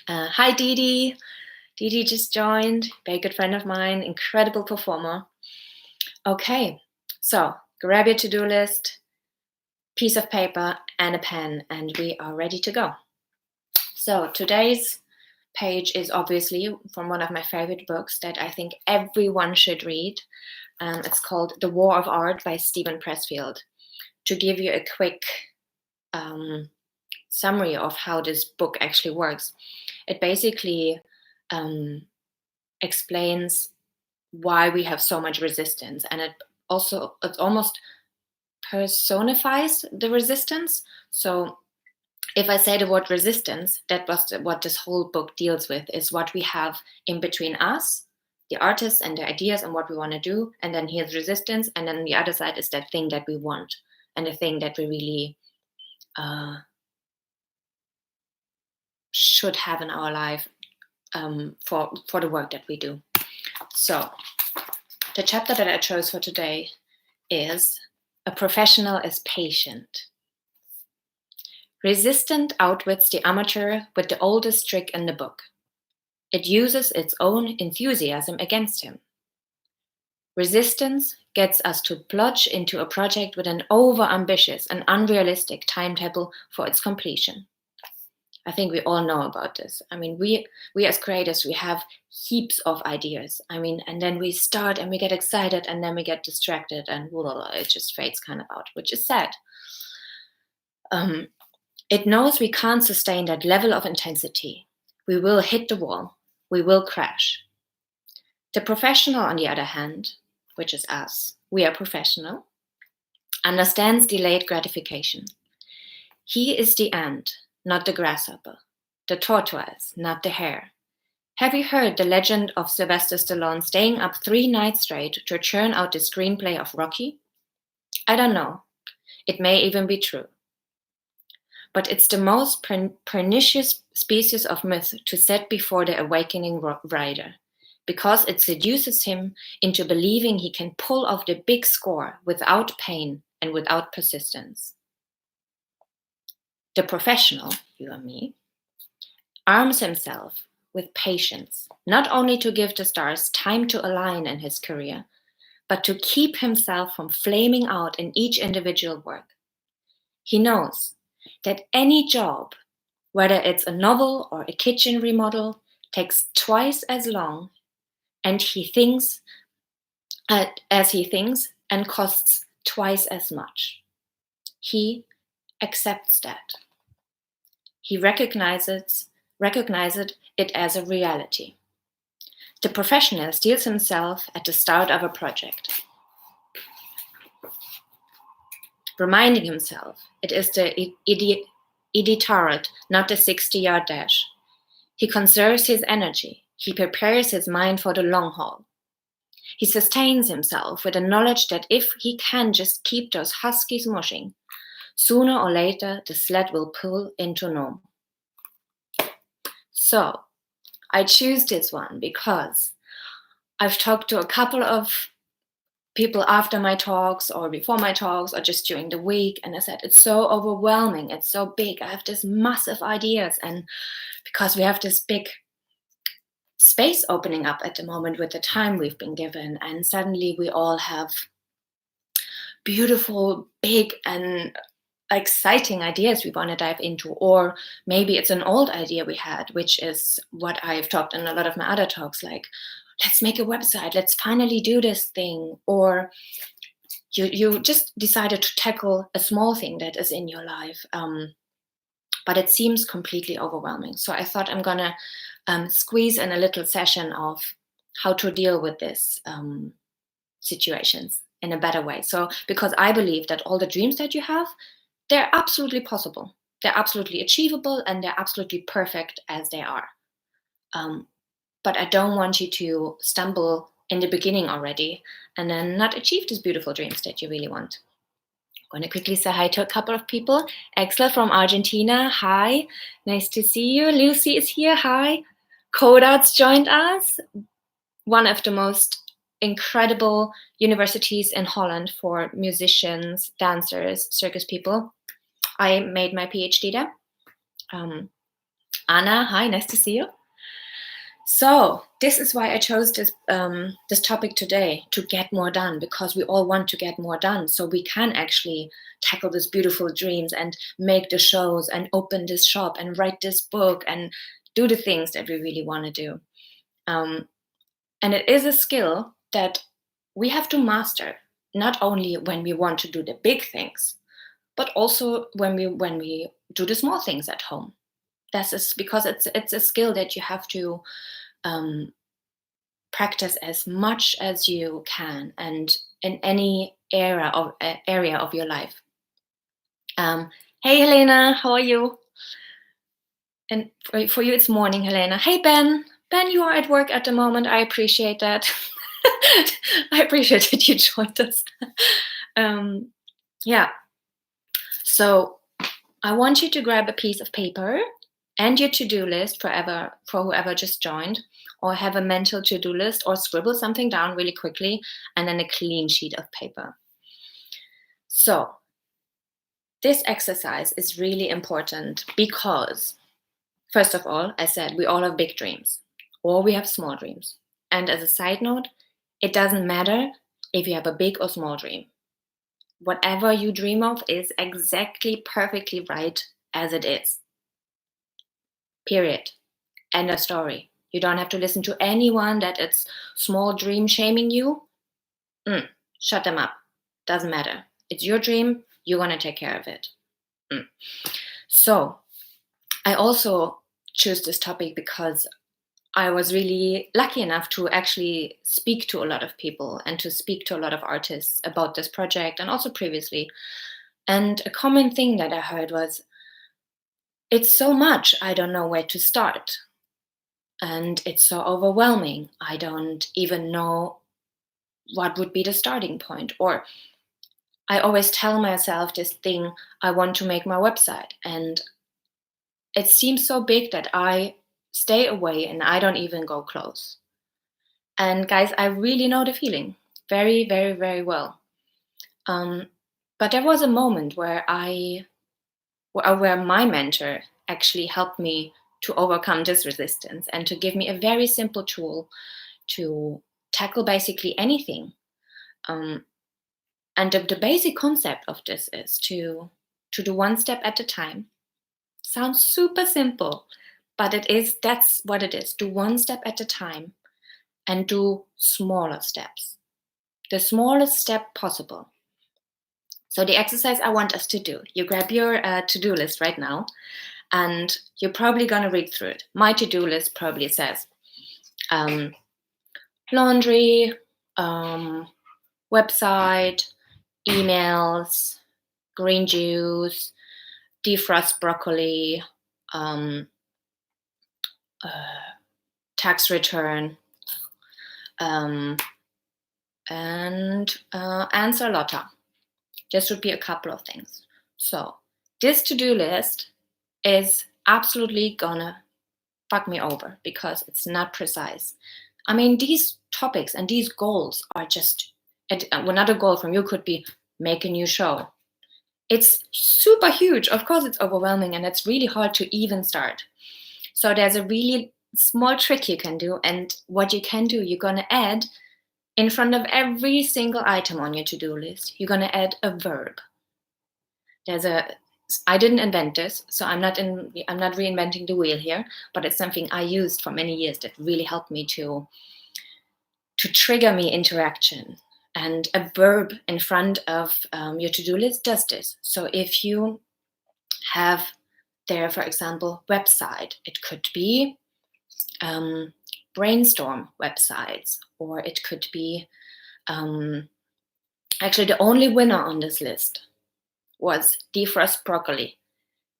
Hi, Didi. Didi just joined. Very good friend of mine. Incredible performer. Okay, so grab your to-do list, piece of paper, and a pen, and we are ready to go. So today's page is obviously from one of my favorite books that I think everyone should read. It's called The War of Art by Steven Pressfield. To give you a quick summary of how this book actually works, it basically explains why we have so much resistance, and it almost personifies the resistance. So if I say the word resistance, that was what this whole book deals with, is what we have in between us, the artists and the ideas and what we want to do, and then here's resistance, and then the other side is that thing that we want and the thing that we really should have in our life for the work that we do. So the chapter that I chose for today is A Professional is Patient. Resistant outwits the amateur with the oldest trick in the book. It uses its own enthusiasm against him. Resistance gets us to plunge into a project with an over-ambitious and unrealistic timetable for its completion. I think we all know about this. I mean, we as creators, we have heaps of ideas. I mean, and then we start and we get excited and then we get distracted and it just fades kind of out, which is sad. It knows we can't sustain that level of intensity. We will hit the wall. We will crash. The professional, on the other hand, which is us, we are professional, understands delayed gratification. He is the ant, not the grasshopper, the tortoise, not the hare. Have you heard the legend of Sylvester Stallone staying up 3 nights straight to churn out the screenplay of Rocky? I don't know. It may even be true. But it's the most pernicious species of myth to set before the awakening rider, because it seduces him into believing he can pull off the big score without pain and without persistence. The professional, you and me, arms himself with patience, not only to give the stars time to align in his career, but to keep himself from flaming out in each individual work. He knows that any job, whether it's a novel or a kitchen remodel, takes twice as long and he thinks and costs twice as much. He accepts that. He recognizes it as a reality. The professional steels himself at the start of a project, reminding himself it is the iditarod, not the 60-yard dash. He conserves his energy. He prepares his mind for the long haul. He sustains himself with the knowledge that if he can just keep those huskies mushing, sooner or later the sled will pull into Nome. So I choose this one because I've talked to a couple of people after my talks or before my talks or just during the week, and I said, it's so overwhelming, it's so big, I have this massive ideas, and because we have this big space opening up at the moment with the time we've been given, and suddenly we all have beautiful, big, and exciting ideas we want to dive into, or maybe it's an old idea we had, which is what I've talked in a lot of my other talks, like, let's make a website, let's finally do this thing, or you just decided to tackle a small thing that is in your life, but it seems completely overwhelming. So I thought I'm gonna squeeze in a little session of how to deal with this situations in a better way. So because I believe that all the dreams that you have, they're absolutely possible, they're absolutely achievable, and they're absolutely perfect as they are. But I don't want you to stumble in the beginning already and then not achieve these beautiful dreams that you really want. I'm going to quickly say hi to a couple of people. Exla from Argentina, hi. Nice to see you. Lucy is here, hi. Codarts joined us. One of the most incredible universities in Holland for musicians, dancers, circus people. I made my PhD there. Anna, hi, nice to see you. So this is why I chose this topic today, to get more done, because we all want to get more done, so we can actually tackle these beautiful dreams and make the shows and open this shop and write this book and do the things that we really want to do. Um, and it is a skill that we have to master, not only when we want to do the big things, but also when we do the small things at home. This is because it's a skill that you have to um, practice as much as you can, and in any area of your life. Hey Helena, how are you? And for you it's morning, Helena. Hey Ben, you are at work at the moment. I appreciate that. I appreciate that you joined us. Yeah, so I want you to grab a piece of paper and your to-do list for whoever just joined, or have a mental to-do list, or scribble something down really quickly, and then a clean sheet of paper. So this exercise is really important because, first of all, I said we all have big dreams, or we have small dreams. And as a side note, it doesn't matter if you have a big or small dream. Whatever you dream of is exactly perfectly right as it is. Period. End of story. You don't have to listen to anyone that it's small dream shaming you. Shut them up. Doesn't matter. It's your dream. You're going to take care of it. So I also choose this topic because I was really lucky enough to actually speak to a lot of people and to speak to a lot of artists about this project, and also previously. And a common thing that I heard was, it's so much, I don't know where to start. And it's so overwhelming. I don't even know what would be the starting point. Or I always tell myself this thing, I want to make my website. And it seems so big that I stay away and I don't even go close. And guys, I really know the feeling very, very, very well. But there was a moment where where my mentor actually helped me to overcome this resistance and to give me a very simple tool to tackle basically anything. And the basic concept of this is to do one step at a time. Sounds super simple, but that's what it is. Do one step at a time and do smaller steps. The smallest step possible. So the exercise I want us to do, you grab your to-do list right now, and you're probably going to read through it. My to-do list probably says laundry, website, emails, green juice, defrost broccoli, tax return, and answer Lotta. This would be a couple of things. So this to-do list is absolutely gonna fuck me over because it's not precise. I mean, these topics and these goals are just, another goal from you could be make a new show. It's super huge. Of course, it's overwhelming and it's really hard to even start. So there's a really small trick you can do. And what you can do, you're going to add in front of every single item on your to-do list, you're going to add a verb. I didn't invent this, so I'm not reinventing the wheel here, but it's something I used for many years that really helped me to trigger me interaction. And a verb in front of your to-do list does this. So if you have there, for example, website, it could be brainstorm websites, or it could be actually the only winner on this list was defrost broccoli,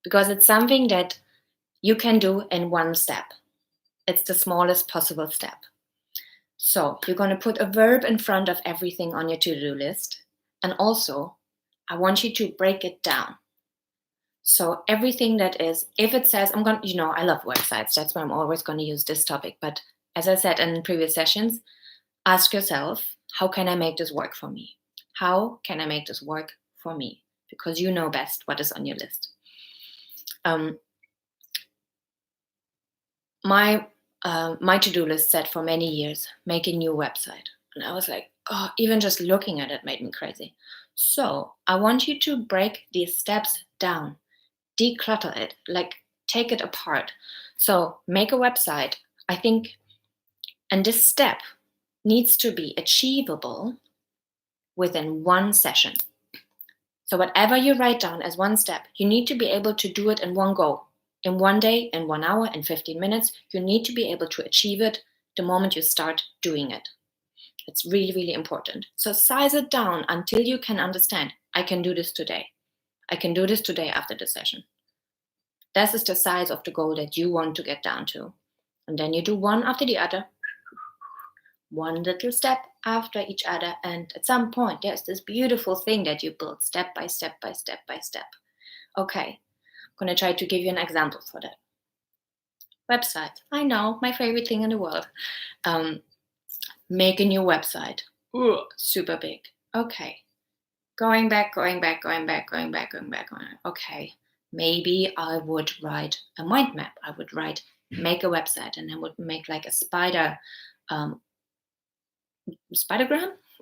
because it's something that you can do in one step. It's the smallest possible step. So you're going to put a verb in front of everything on your to-do list. And also, I want you to break it down. So everything that is, if it says, I love websites. That's why I'm always going to use this topic. But as I said in previous sessions, ask yourself, how can I make this work for me? How can I make this work for me? Because you know best what is on your list. my to-do list said for many years, make a new website. And I was like, oh, even just looking at it made me crazy. So I want you to break these steps down, declutter it, like take it apart. So make a website, I think, and this step needs to be achievable within one session. So whatever you write down as one step, you need to be able to do it in one go. In one day, in 1 hour, in 15 minutes, you need to be able to achieve it the moment you start doing it. It's really, really important. So size it down until you can understand, I can do this today. I can do this today after the session. This is the size of the goal that you want to get down to. And then you do one after the other, one little step after each other. And at some point, there's this beautiful thing that you build step by step by step by step. Okay, I'm going to try to give you an example for that. Website. I know, my favorite thing in the world. Make a new website. Ooh, super big. Okay. Going back. Okay. Maybe I would write a mind map. I would make a website, and I would make like a spidergram?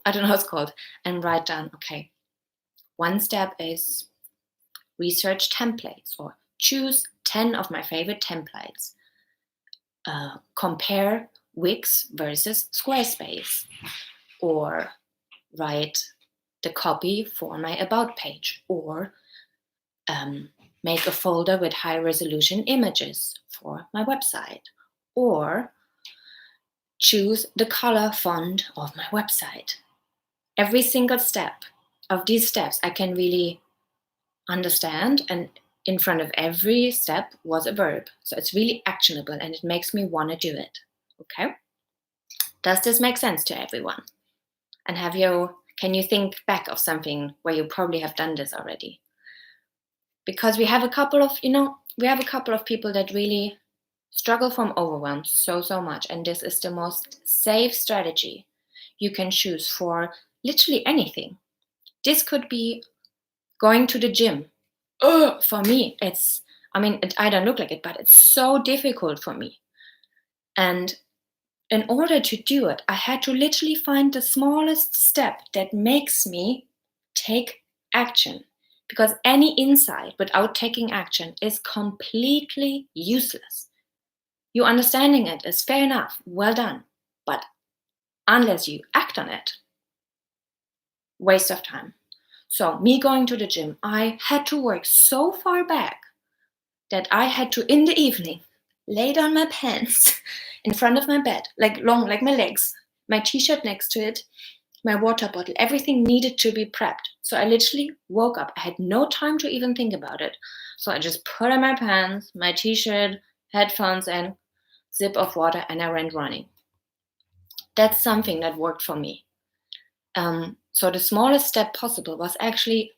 I don't know how it's called. And write down, okay, one step is research templates or choose 10 of my favorite templates. Compare Wix versus Squarespace, or write the copy for my about page, or make a folder with high resolution images for my website, or choose the color font of my website. Every single step of these steps I can really understand, and in front of every step was a verb. So it's really actionable and it makes me want to do it. Okay? Does this make sense to everyone? And can you think back of something where you probably have done this already? Because we have a couple of people that really struggle from overwhelm so much. And this is the most safe strategy you can choose for literally anything. This could be going to the gym. For me, I don't look like it, but it's so difficult for me. And in order to do it, I had to literally find the smallest step that makes me take action. Because any insight without taking action is completely useless. You understanding it is fair enough, well done. But unless you act on it, waste of time. So me going to the gym, I had to work so far back that I had to, in the evening, lay down my pants in front of my bed, like my legs, my t-shirt next to it, my water bottle, everything needed to be prepped. So I literally woke up. I had no time to even think about it. So I just put on my pants, my t-shirt, headphones, and sip of water, and I went running. That's something that worked for me. So the smallest step possible was actually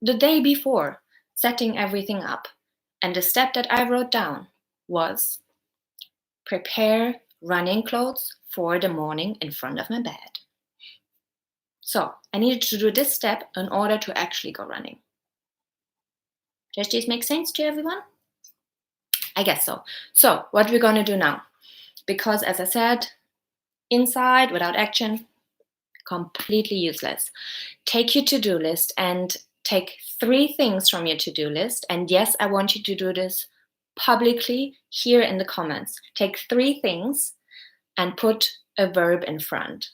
the day before, setting everything up. And the step that I wrote down was prepare running clothes for the morning in front of my bed. So I needed to do this step in order to actually go running. Does this make sense to everyone? I guess so. So what we're going to do now, because as I said, insight without action, completely useless. Take your to-do list and take 3 things from your to-do list. And yes, I want you to do this publicly here in the comments. Take 3 things and put a verb in front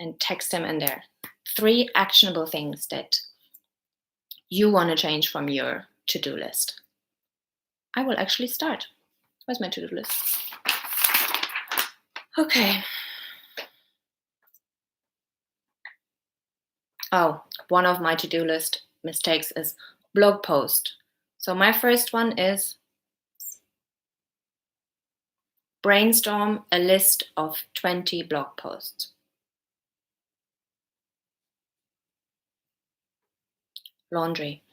and text them in there. 3 actionable things that you want to change from your to-do list. I will actually start. Where's my to-do list? Okay. Oh, one of my to-do list mistakes is blog post. So my first one is brainstorm a list of 20 blog posts. Laundry.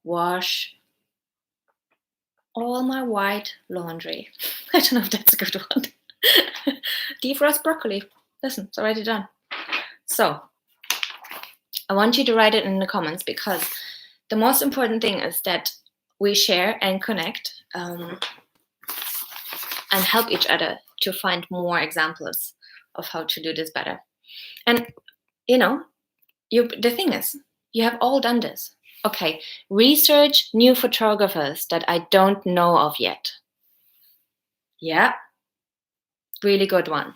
Wash all my white laundry. I don't know if that's a good one. Defrost broccoli. Listen, it's already done. So, I want you to write it in the comments, because the most important thing is that we share and connect and help each other to find more examples of how to do this better. And the thing is, you have all done this. Okay, research new photographers that I don't know of yet. Yeah, really good one.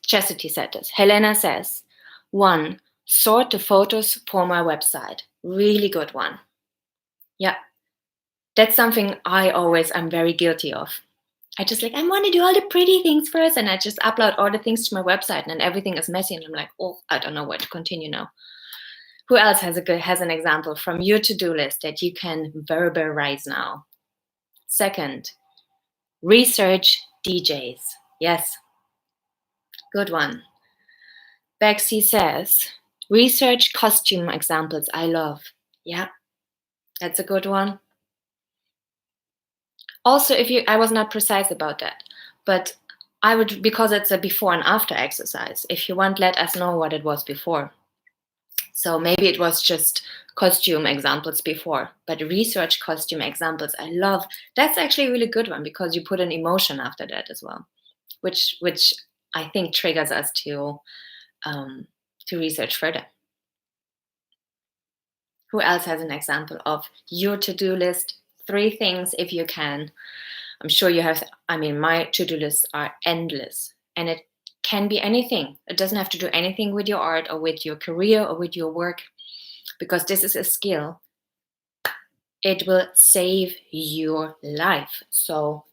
Chastity said this. Helena says, 1, sort the photos for my website. Really good one. Yeah, that's something I'm very guilty of. I want to do all the pretty things first, and I just upload all the things to my website, and then everything is messy, and I'm like, oh, I don't know where to continue now. Who else has an example from your to-do list that you can verbalize now? 2nd, research DJs. Yes, good one. Bexy says, research costume examples I love. Yeah, that's a good one. Also, I was not precise about that, but I would, because it's a before and after exercise. If you want, let us know what it was before. So maybe it was just costume examples before, but research costume examples I love. That's actually a really good one, because you put an emotion after that as well, which I think triggers us to research further. Who else has an example of your to-do list? 3 things if you can. I'm sure you have. My to-do lists are endless, and it can be anything. It doesn't have to do anything with your art or with your career or with your work, because this is a skill. It will save your life. So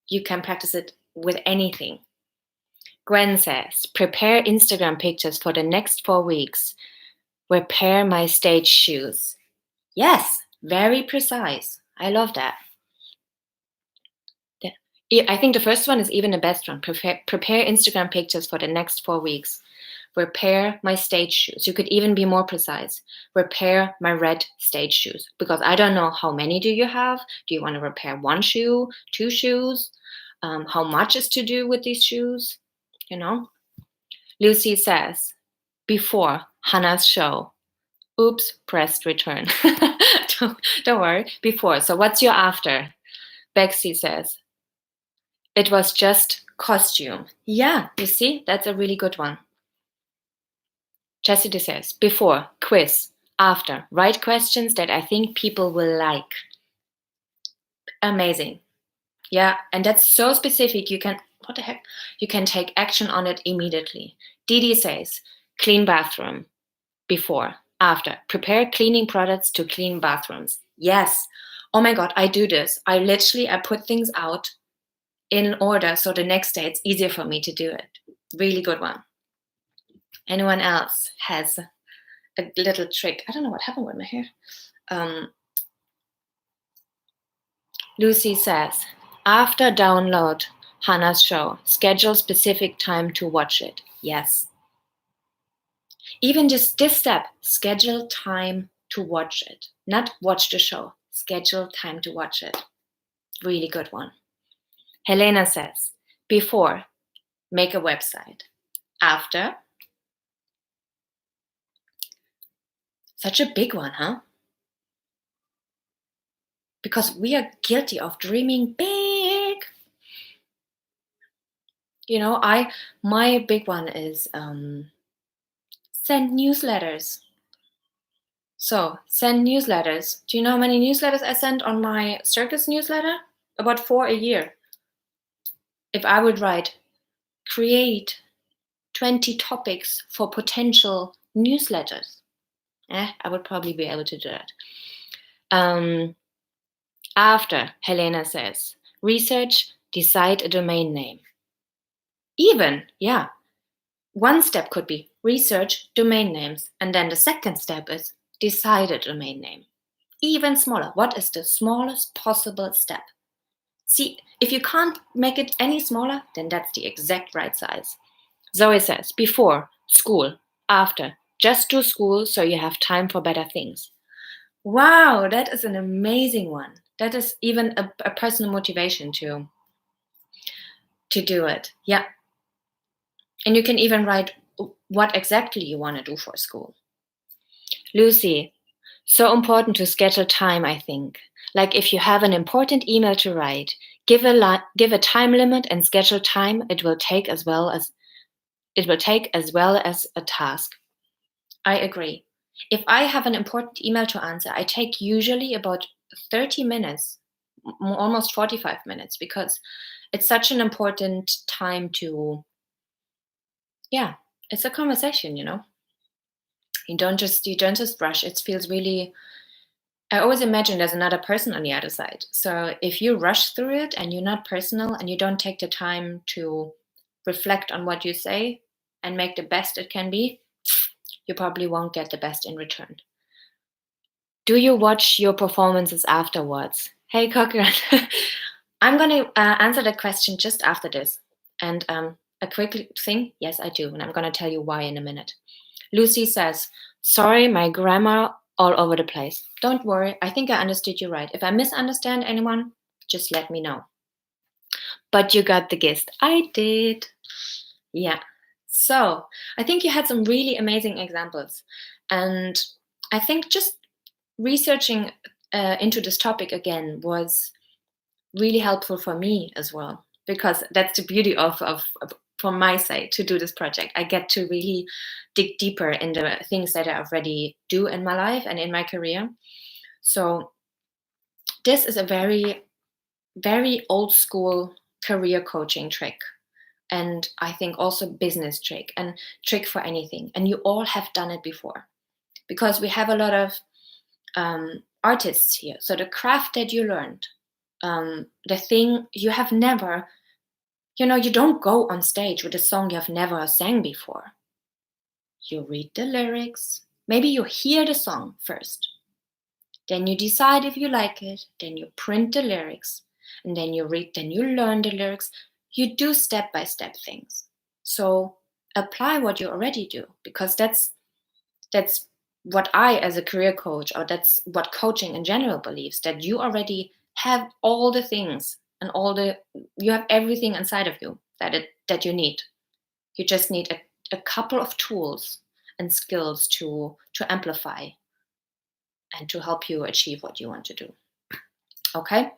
you can practice it with anything. Gwen says, prepare Instagram pictures for the next 4 weeks. Repair my stage shoes. Yes, very precise. I love that. I think the first one is even the best one. Prepare Instagram pictures for the next 4 weeks. Repair my stage shoes. You could even be more precise. Repair my red stage shoes. Because I don't know, how many do you have? Do you want to repair 1 shoe, 2 shoes? How much is to do with these shoes? Lucy says, before Hannah's show. Oops, pressed return. Don't worry. Before. So what's your after? Bexy says, it was just costume. Yeah, you see, that's a really good one. Chastity says, before, quiz. After, write questions that I think people will like. Amazing. Yeah, and that's so specific. You can take action on it immediately. Didi says, clean bathroom. Before, after, prepare cleaning products to clean bathrooms. Yes. Oh my God, I do this. I put things out in order, so the next day it's easier for me to do it. Really good one. Anyone else has a little trick? I don't know what happened with my hair. Lucy says, after download Hannah's show, schedule specific time to watch it. Yes. Even just this step, schedule time to watch it. Not watch the show, schedule time to watch it. Really good one. Helena says, before, make a website. After, such a big one, huh? Because we are guilty of dreaming big. My big one is send newsletters. So send newsletters. Do you know how many newsletters I send on my circus newsletter? About 4 a year. If I would write, create 20 topics for potential newsletters, I would probably be able to do that. After, Helena says, research, decide a domain name. Even, yeah. One step could be research domain names. And then the second step is decide a domain name. Even smaller. What is the smallest possible step? See, if you can't make it any smaller, then that's the exact right size. Zoe says, before, school. After, just do school so you have time for better things. Wow, that is an amazing one. That is even a personal motivation to do it. Yeah. And you can even write what exactly you want to do for school. Lucy, so important to schedule time, I think. Like if you have an important email to write, give a time limit and schedule time. It will take as well as a task. I agree. If I have an important email to answer, I take usually about 30 minutes, almost 45 minutes, because it's such an important time to, yeah, it's a conversation, you know. You don't just rush. It feels really, I always imagine there's another person on the other side. So if you rush through it and you're not personal and you don't take the time to reflect on what you say and make the best it can be, you probably won't get the best in return. Do you watch your performances afterwards? Hey, Cochran. I'm going to answer the question just after this. And a quick thing, yes, I do. And I'm going to tell you why in a minute. Lucy says, sorry, my grammar all over the place. Don't worry. I think I understood you right. If I misunderstand anyone, just let me know. But you got the gist. I did. Yeah. So I think you had some really amazing examples. And I think just researching into this topic again was really helpful for me as well, because that's the beauty of from my side to do this project. I get to really dig deeper in the things that I already do in my life and in my career. So this is a very, very old school career coaching trick. And I think also business trick and trick for anything. And you all have done it before, because we have a lot of artists here. So the craft that you learned, the thing you have never, you don't go on stage with a song you have never sang before. You read the lyrics. Maybe you hear the song first. Then you decide if you like it. Then you print the lyrics. And then you read, then you learn the lyrics. You do step-by-step things. So apply what you already do, because that's what I, as a career coach, or that's what coaching in general believes, that you already have all the things and you have everything inside of you that you need. You just need a couple of tools and skills to amplify and to help you achieve what you want to do. Okay,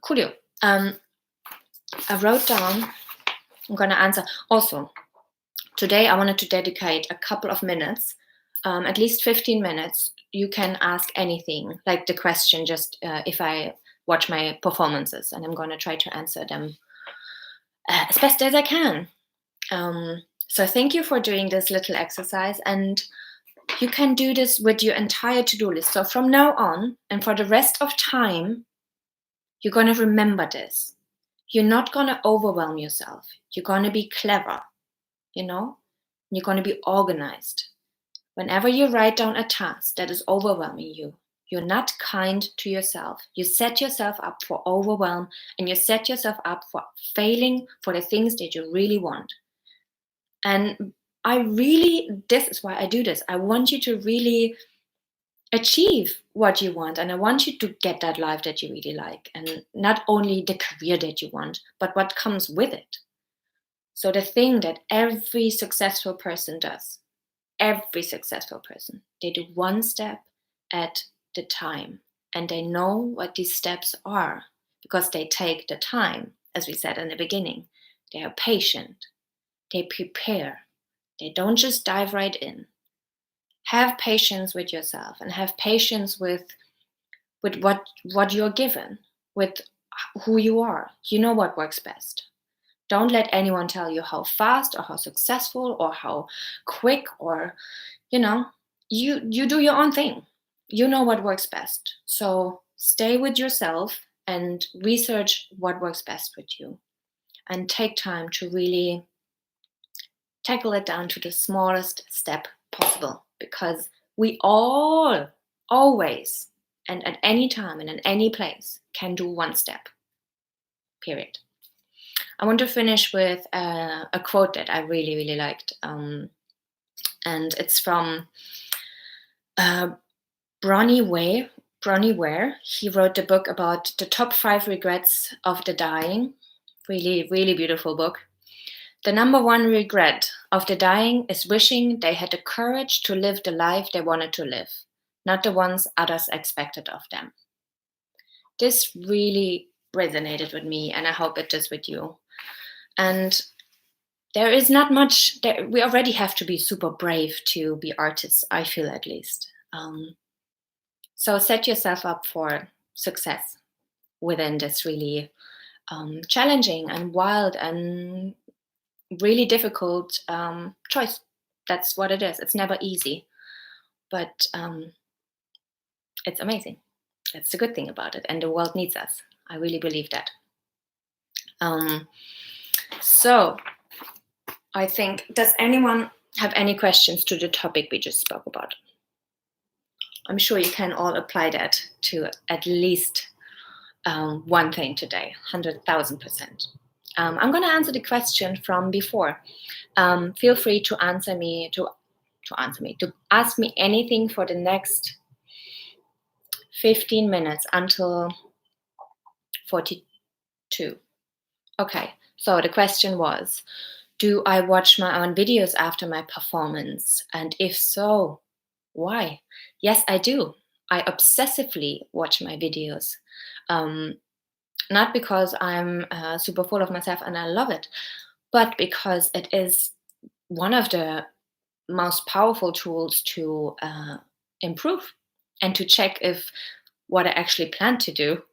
cool. I wrote down, I'm going to answer. Also, today I wanted to dedicate a couple of minutes, at least 15 minutes. You can ask anything, like the question, just if I watch my performances, and I'm going to try to answer them as best as I can. So thank you for doing this little exercise, and you can do this with your entire to-do list. So from now on, and for the rest of time, you're going to remember this. You're not going to overwhelm yourself. You're going to be clever, You're going to be organized. Whenever you write down a task that is overwhelming you, you're not kind to yourself. You set yourself up for overwhelm, and you set yourself up for failing for the things that you really want. And this is why I do this. I want you to really achieve what you want, and I want you to get that life that you really like, and not only the career that you want, but what comes with it. So the thing that every successful person does, they do one step at the time, and they know what these steps are because they take the time. As we said in the beginning, they are patient, they prepare, they don't just dive right in. Have patience with yourself, and have patience with what you're given, with who you are. You know what works best. Don't let anyone tell you how fast or how successful or how quick, or you do your own thing. You know what works best. So stay with yourself and research what works best with you, and take time to really tackle it down to the smallest step possible, because we all always and at any time and in any place can do one step, period. I want to finish with a quote that I really, really liked. And it's from Bronnie Ware. He wrote the book about the top 5 regrets of the dying. Really, really beautiful book. The number 1 regret of the dying is wishing they had the courage to live the life they wanted to live, not the ones others expected of them. This really resonated with me, and I hope it does with you. And there is not much, we already have to be super brave to be artists, I feel at least. So set yourself up for success within this really challenging and wild and really difficult choice. That's what it is. It's never easy, but it's amazing. That's the good thing about it. And the world needs us. I really believe that. So I think, does anyone have any questions to the topic we just spoke about? I'm sure you can all apply that to at least one thing today, 100,000%. I'm going to answer the question from before. Feel free to answer me, to ask me anything for the next 15 minutes until 42. Okay, so the question was, do I watch my own videos after my performance? And if so, why? Yes, I do. I obsessively watch my videos. Not because I'm super full of myself and I love it, but because it is one of the most powerful tools to improve and to check if what I actually plan to do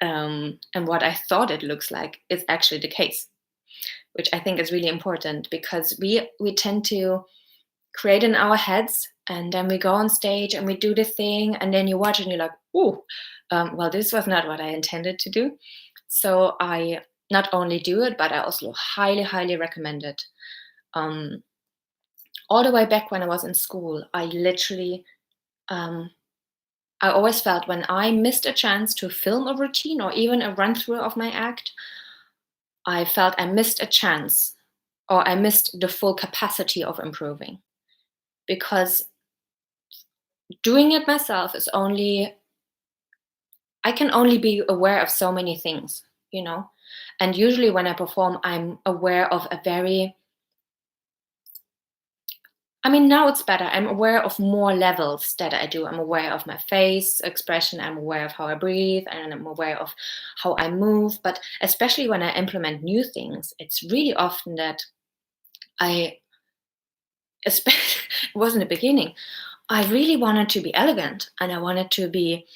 and what I thought it looks like is actually the case, which I think is really important, because we tend to create in our heads, and then we go on stage and we do the thing, and then you watch and you're like, oh, well, this was not what I intended to do. So I not only do it, but I also highly, highly recommend it. All the way back when I was in school, I literally, I always felt when I missed a chance to film a routine or even a run through of my act, I felt I missed a chance, or I missed the full capacity of improving. Because doing it myself is only, I can only be aware of so many things, you know? And usually when I perform, I'm aware of a very, now it's better. I'm aware of more levels that I do. I'm aware of my face expression. I'm aware of how I breathe, and I'm aware of how I move. But especially when I implement new things, it's really often that especially, it was in the beginning, I really wanted to be elegant, and I wanted to be,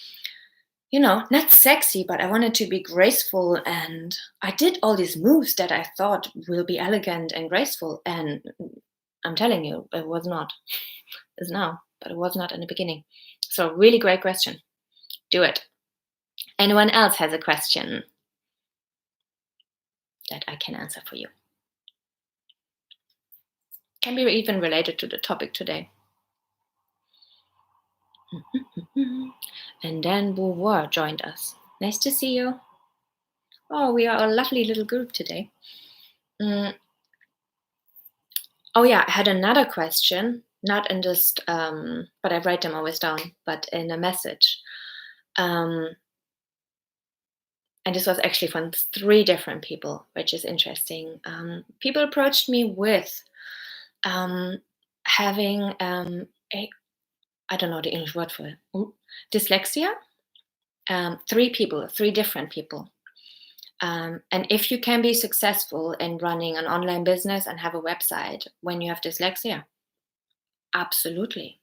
not sexy, but I wanted to be graceful. And I did all these moves that I thought will be elegant and graceful. And I'm telling you, it was not. It's now, but it was not in the beginning. So really great question. Do it. Anyone else has a question that I can answer for you? Can be even related to the topic today. And then Beauvoir joined us. Nice to see you. Oh, we are a lovely little group today. Oh yeah, I had another question, not in this, but I write them always down, but in a message. And this was actually from 3 different people, which is interesting. People approached me with having I don't know the English word for it, dyslexia. 3 different people. And if you can be successful in running an online business and have a website when you have dyslexia, absolutely.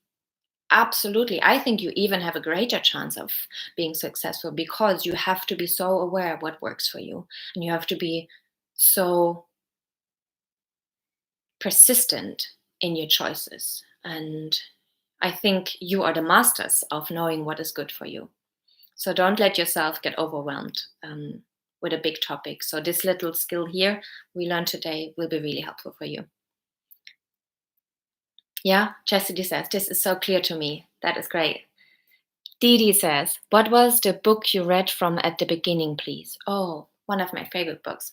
Absolutely. I think you even have a greater chance of being successful, because you have to be so aware of what works for you. And you have to be so persistent in your choices. And I think you are the masters of knowing what is good for you. So don't let yourself get overwhelmed with a big topic. So this little skill here we learned today will be really helpful for you. Yeah, Chastity says, this is so clear to me. That is great. Didi says, what was the book you read from at the beginning, please? Oh, one of my favorite books.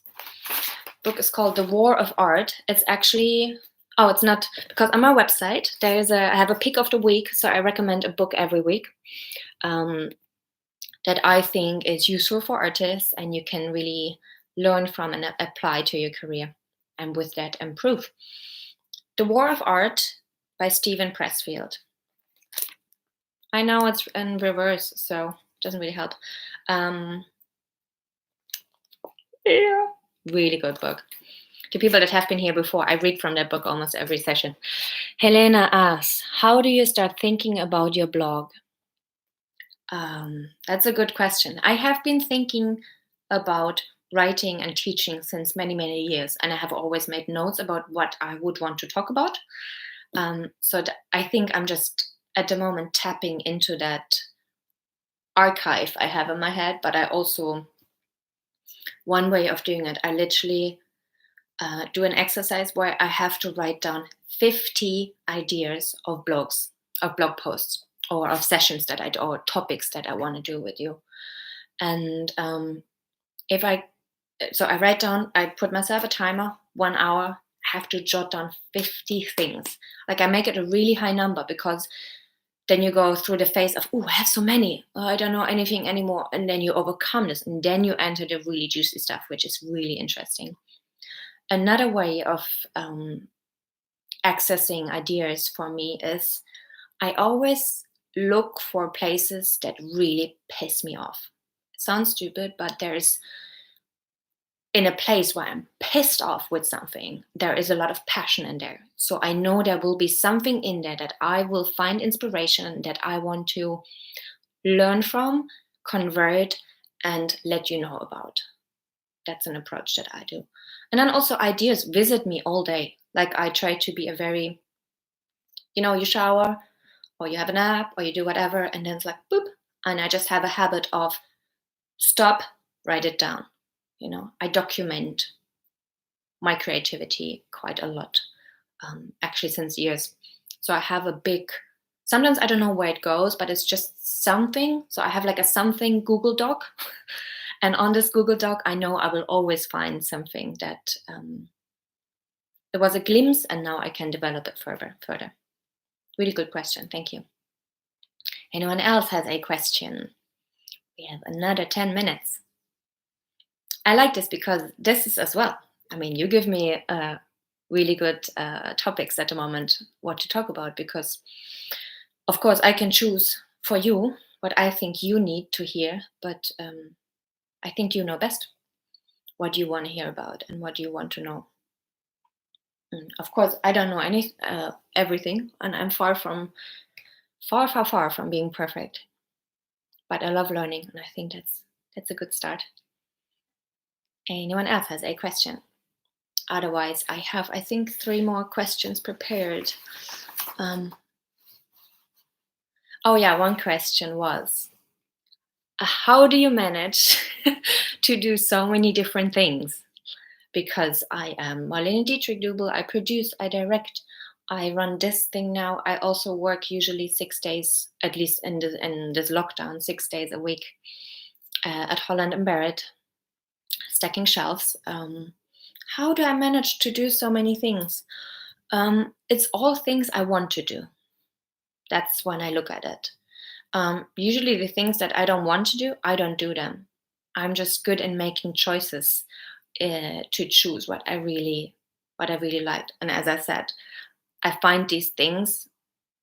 The book is called The War of Art. It's actually, it's not, because on my website, I have a pick of the week. So I recommend a book every week that I think is useful for artists, and you can really learn from and apply to your career, and with that improve. The War of Art by Steven Pressfield. I know it's in reverse, so it doesn't really help. Yeah, really good book. The people that have been here before, I read from that book almost every session. Helena asks, how do you start thinking about your blog? That's a good question. I have been thinking about writing and teaching since many, many years, and I have always made notes about what I would want to talk about. So I think I'm just at the moment tapping into that archive I have in my head, but I also, one way of doing it, I literally do an exercise where I have to write down 50 ideas of blogs, of blog posts, or of sessions that I do, or topics that I want to do with you. And so I write down, I put myself a timer, 1 hour, have to jot down 50 things. Like I make it a really high number, because then you go through the phase of, oh, I have so many, I don't know anything anymore. And then you overcome this, and then you enter the really juicy stuff, which is really interesting. Another way of accessing ideas for me is I always look for places that really piss me off. It sounds stupid, but there's, in a place where I'm pissed off with something, there is a lot of passion in there. So I know there will be something in there that I will find inspiration, that I want to learn from, convert, and let you know about. That's an approach that I do. And then also ideas visit me all day. Like I try to be a very, you shower or you have a nap or you do whatever, and then it's like boop. And I just have a habit of stop, write it down. I document my creativity quite a lot, actually since years. So I have a big, sometimes I don't know where it goes, but it's just something. So I have like a something Google Doc. And on this Google Doc, I know I will always find something that it was a glimpse, and now I can develop it further. Really good question. Thank you. Anyone else has a question? We have another 10 minutes. I like this because this is as well. I mean, you give me really good topics at the moment, what to talk about, because of course I can choose for you what I think you need to hear, but I think you know best what you want to hear about and what you want to know. And of course, I don't know everything, and I'm far from being perfect. But I love learning, and I think that's a good start. Anyone else has a question? Otherwise, I have, I think, 3 more questions prepared. Oh yeah, one question was, how do you manage to do so many different things? Because I am Marlene Dietrich Dubel, I produce, I direct, I run this thing now. I also work usually 6 days, at least in this lockdown, 6 days a week at Holland and Barrett, stacking shelves. How do I manage to do so many things? It's all things I want to do. That's when I look at it. Usually the things that I don't want to do, I don't do them. I'm just good in making choices to choose what I really like. And as I said, I find these things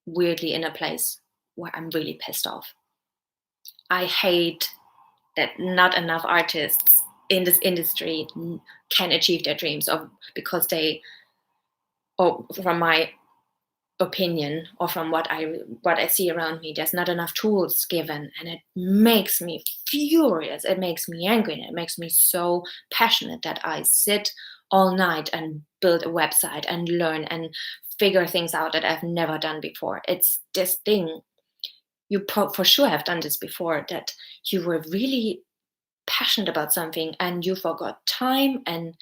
weirdly in a place where I'm really pissed off. I hate that not enough artists in this industry can achieve their dreams, because or from my opinion, or from what I see around me, there's not enough tools given, and it makes me furious. It makes me angry, and it makes me so passionate that I sit all night and build a website and learn and figure things out that I've never done before. It's this thing, you for sure have done this before, that you were really passionate about something and you forgot time, and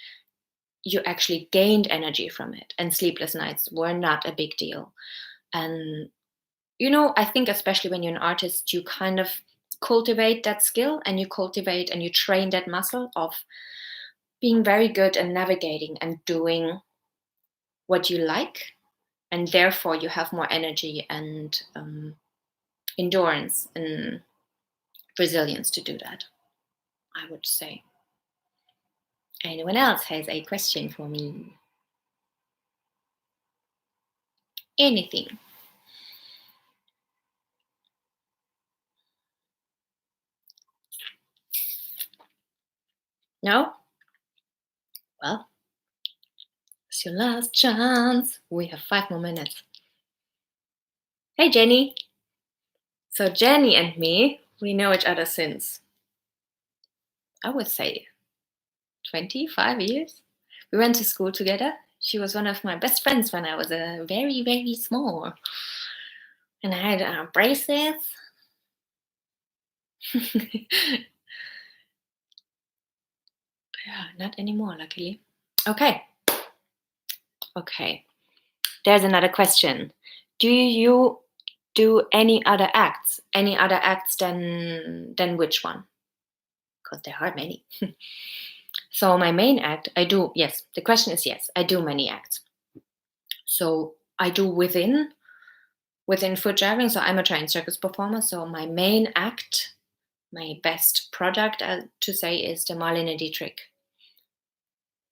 you actually gained energy from it, and sleepless nights were not a big deal. And I think especially when you're an artist, you kind of cultivate that skill, and you cultivate and you train that muscle of being very good at navigating and doing what you like, and therefore you have more energy and endurance and resilience to do that, I would say. Anyone else has a question for me? Anything. No? Well, it's your last chance. We have 5 more minutes. Hey, Jenny. So Jenny and me, we know each other since, I would say, 25 years. We went to school together. She was one of my best friends when I was very, very small. And I had braces. Yeah, not anymore, luckily. Okay. There's another question. Do you do any other acts? Any other acts than which one? Because there are many. So my main act, I do, yes. The question is yes, I do many acts. So I do within foot juggling. So I'm a trained circus performer. So my main act, my best product to say is the Marlene Dietrich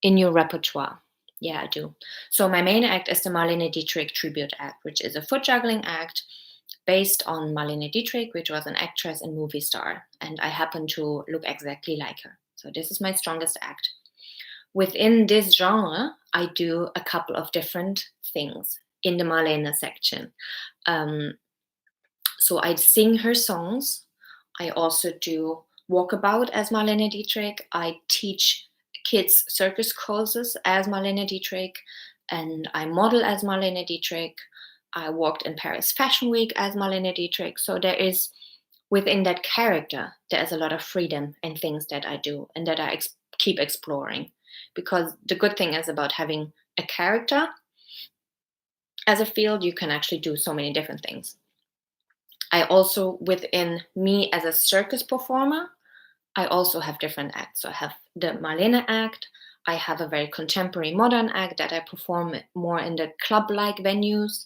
in your repertoire. Yeah, I do. So my main act is the Marlene Dietrich tribute act, which is a foot juggling act based on Marlene Dietrich, which was an actress and movie star. And I happen to look exactly like her. So this is my strongest act. Within this genre, I do a couple of different things in the Marlene section. So I sing her songs. I also do walkabout as Marlene Dietrich. I teach kids circus courses as Marlene Dietrich, and I model as Marlene Dietrich. I walked in Paris Fashion Week as Marlene Dietrich. So there is, within that character, there is a lot of freedom in things that I do and that I keep exploring. Because the good thing is about having a character as a field, you can actually do so many different things. I also, within me as a circus performer, I also have different acts. So I have the Marlene act. I have a very contemporary modern act that I perform more in the club-like venues.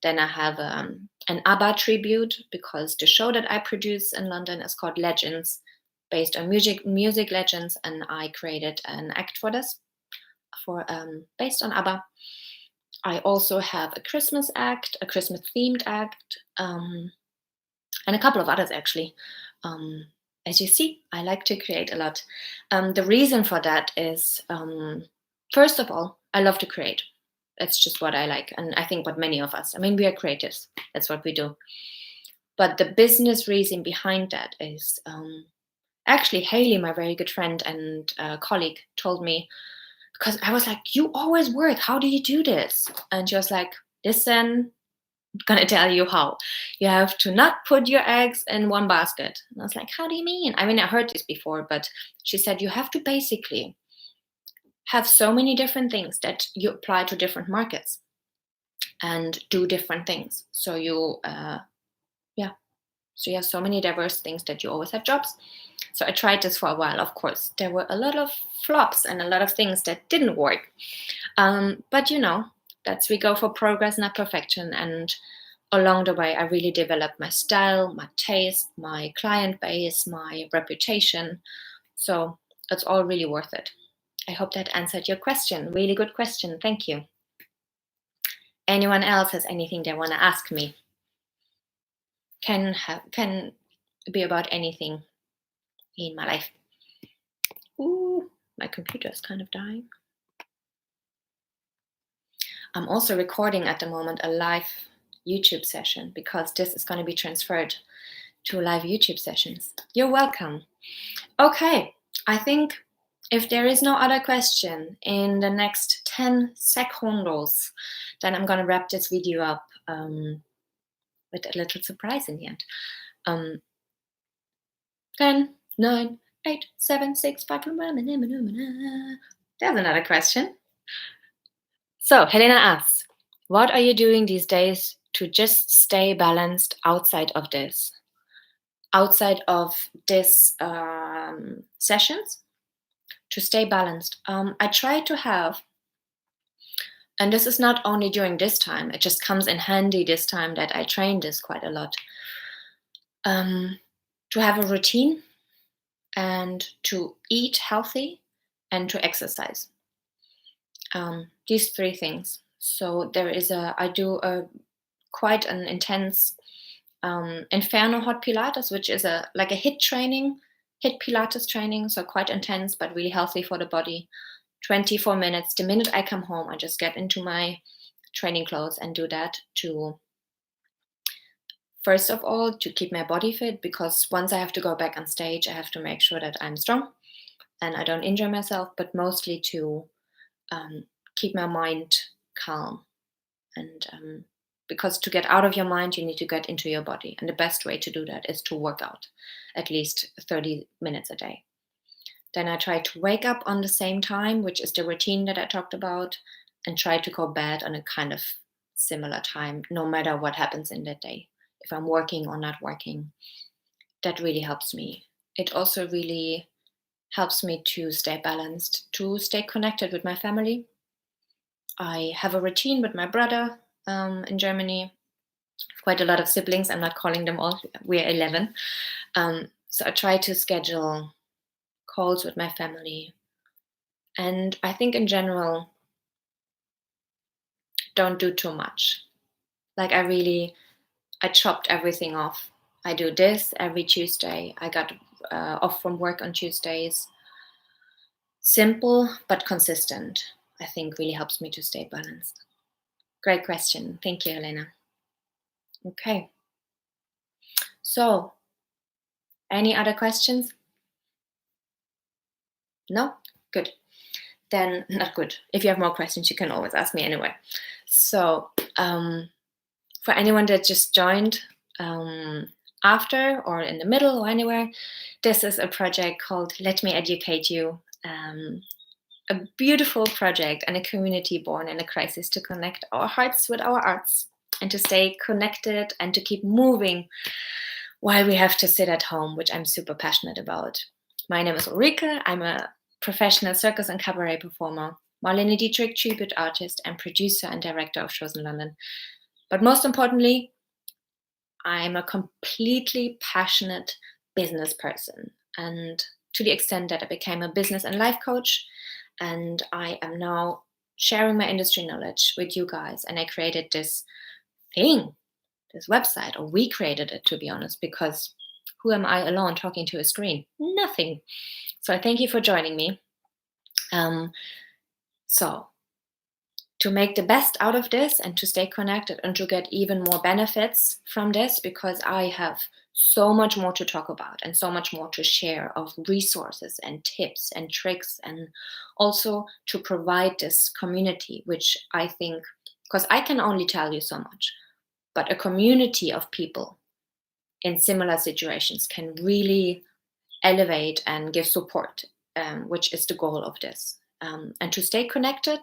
Then I have an ABBA tribute, because the show that I produce in London is called Legends, based on music legends, and I created an act for this, based on ABBA. I also have a Christmas act, a Christmas-themed act, and a couple of others actually. As you see, I like to create a lot. The reason for that is, first of all, I love to create. That's just what I like. And I think what many of us, I mean, we are creatives. That's what we do. But the business reason behind that is, actually, Haley, my very good friend and colleague, told me, because I was like, you always work. How do you do this? And she was like, listen, gonna tell you how. You have to not put your eggs in one basket. And I was like, how do you mean? I mean, I heard this before, but she said you have to basically have so many different things that you apply to different markets and do different things. So you have so many diverse things that you always have jobs. So I tried this for a while. Of course, there were a lot of flops and a lot of things that didn't work. But that's, we go for progress, not perfection. And along the way, I really developed my style, my taste, my client base, my reputation. So it's all really worth it. I hope that answered your question. Really good question. Thank you. Anyone else has anything they want to ask me? Can be about anything in my life. Ooh, my computer is kind of dying. I'm also recording at the moment a live YouTube session, because this is going to be transferred to live YouTube sessions. You're welcome. Okay, I think if there is no other question in the next 10 seconds, then I'm going to wrap this video up with a little surprise in the end. 10, 9, 8, 7, 6, 5. There's another question. So Helena asks, what are you doing these days to just stay balanced outside of this? Outside of this sessions, to stay balanced. I try to have, and this is not only during this time, it just comes in handy this time that I train this quite a lot, to have a routine and to eat healthy and to exercise. These 3 things. So I do quite an intense Inferno hot Pilates, which is like a HIIT Pilates training. So quite intense, but really healthy for the body. 24 minutes. The minute I come home, I just get into my training clothes and do that to, first of all, to keep my body fit, because once I have to go back on stage, I have to make sure that I'm strong and I don't injure myself, but mostly to keep my mind calm. And because to get out of your mind, you need to get into your body. And the best way to do that is to work out at least 30 minutes a day. Then I try to wake up on the same time, which is the routine that I talked about, and try to go bed on a kind of similar time, no matter what happens in that day. If I'm working or not working, that really helps me. It also really helps me to stay balanced, to stay connected with my family. I have a routine with my brother in Germany. Quite a lot of siblings. I'm not calling them all. We're 11. So I try to schedule calls with my family. And I think in general, don't do too much. Like I chopped everything off. I do this every Tuesday. I got off from work on Tuesdays. Simple but consistent, I think, really helps me to stay balanced. Great question. Thank you, Elena. Okay. So, any other questions? No? Good. Then, not good. If you have more questions, you can always ask me anyway. So, for anyone that just joined after or in the middle or anywhere, this is a project called Let Me Educate You. A beautiful project and a community born in a crisis to connect our hearts with our arts and to stay connected and to keep moving while we have to sit at home, which I'm super passionate about. My name is Ulrike. I'm a professional circus and cabaret performer, Marlene Dietrich tribute artist, and producer and director of shows in London. But most importantly, I'm a completely passionate business person, and to the extent that I became a business and life coach, and I am now sharing my industry knowledge with you guys. And I created this thing, this website, or we created it, to be honest, because who am I alone talking to a screen? Nothing. So I thank you for joining me. So to make the best out of this and to stay connected and to get even more benefits from this, because I have so much more to talk about and so much more to share of resources and tips and tricks, and also to provide this community, which I think, because I can only tell you so much, but a community of people in similar situations can really elevate and give support, which is the goal of this. And to stay connected,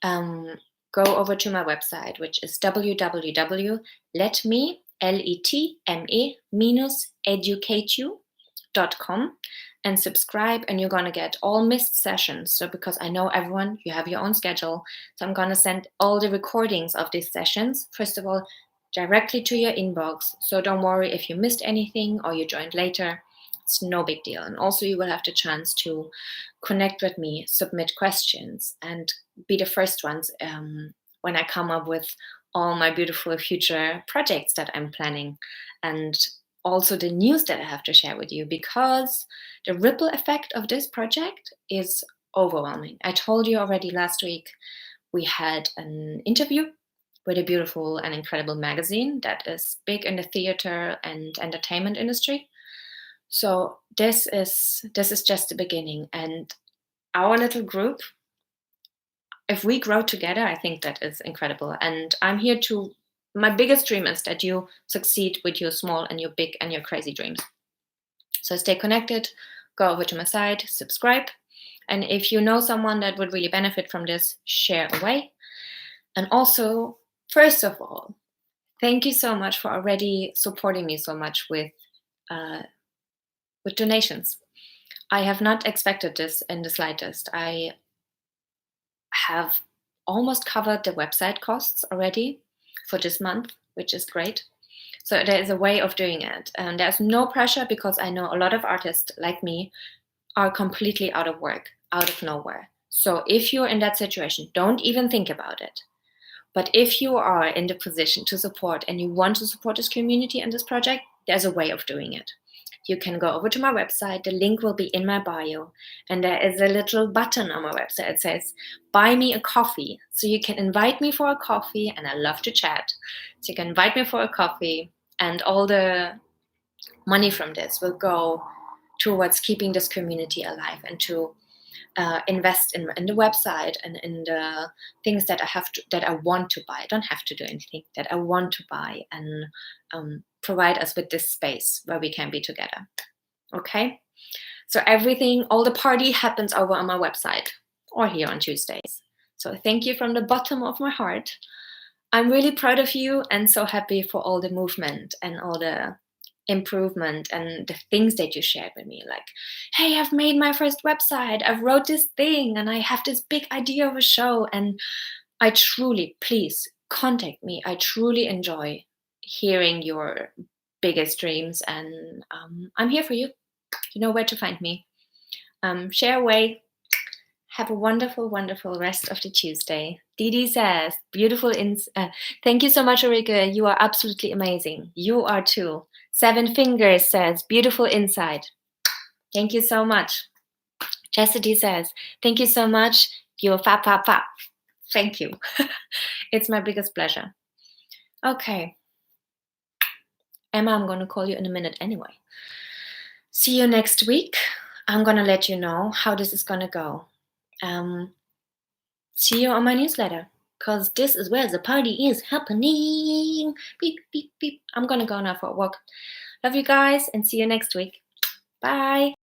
go over to my website, which is www.letme-educateyou.com, and subscribe, and you're going to get all missed sessions. So because I know everyone, you have your own schedule, so I'm going to send all the recordings of these sessions, first of all, directly to your inbox. So don't worry if you missed anything or you joined later. It's no big deal. And also you will have the chance to connect with me, submit questions, and be the first ones when I come up with all my beautiful future projects that I'm planning, and also the news that I have to share with you, because the ripple effect of this project is overwhelming. I told you already last week we had an interview with a beautiful and incredible magazine that is big in the theater and entertainment industry. So this is just the beginning, and our little group, if we grow together, I think that is incredible. And I'm here to, my biggest dream is that you succeed with your small and your big and your crazy dreams. So stay connected, go over to my site, subscribe. And if you know someone that would really benefit from this, share away. And also, first of all, thank you so much for already supporting me so much with donations. I have not expected this in the slightest. I have almost covered the website costs already for this month, which is great. So there is a way of doing it. And there's no pressure, because I know a lot of artists like me are completely out of work, out of nowhere. So if you're in that situation, don't even think about it. But if you are in the position to support and you want to support this community and this project, there's a way of doing it. You can go over to my website. The link will be in my bio. And there is a little button on my website. It says, buy me a coffee. So you can invite me for a coffee, and I love to chat. So you can invite me for a coffee, and all the money from this will go towards keeping this community alive and to invest in the website and in the things that I want to buy. I don't have to do anything that I want to buy, and provide us with this space where we can be together. Okay, so everything, all the party happens over on my website or here on Tuesdays. So thank you from the bottom of my heart. I'm really proud of you and so happy for all the movement and all the improvement and the things that you shared with me, like, hey, I've made my first website, I've wrote this thing, and I have this big idea of a show. And I truly, please contact me. I truly enjoy hearing your biggest dreams, and I'm here for you. You know where to find me. Share away. Have a wonderful, wonderful rest of the Tuesday. Didi says, beautiful. Thank you so much, Ulrike. You are absolutely amazing. You are too. 7 Fingers says, beautiful inside. Thank you so much. Chastity says, thank you so much. You're fab, fab, fab. Thank you. It's my biggest pleasure. Okay. Emma, I'm going to call you in a minute anyway. See you next week. I'm going to let you know how this is going to go. See you on my newsletter, because this is where the party is happening. Beep, beep, beep. I'm going to go now for a walk. Love you guys, and see you next week. Bye.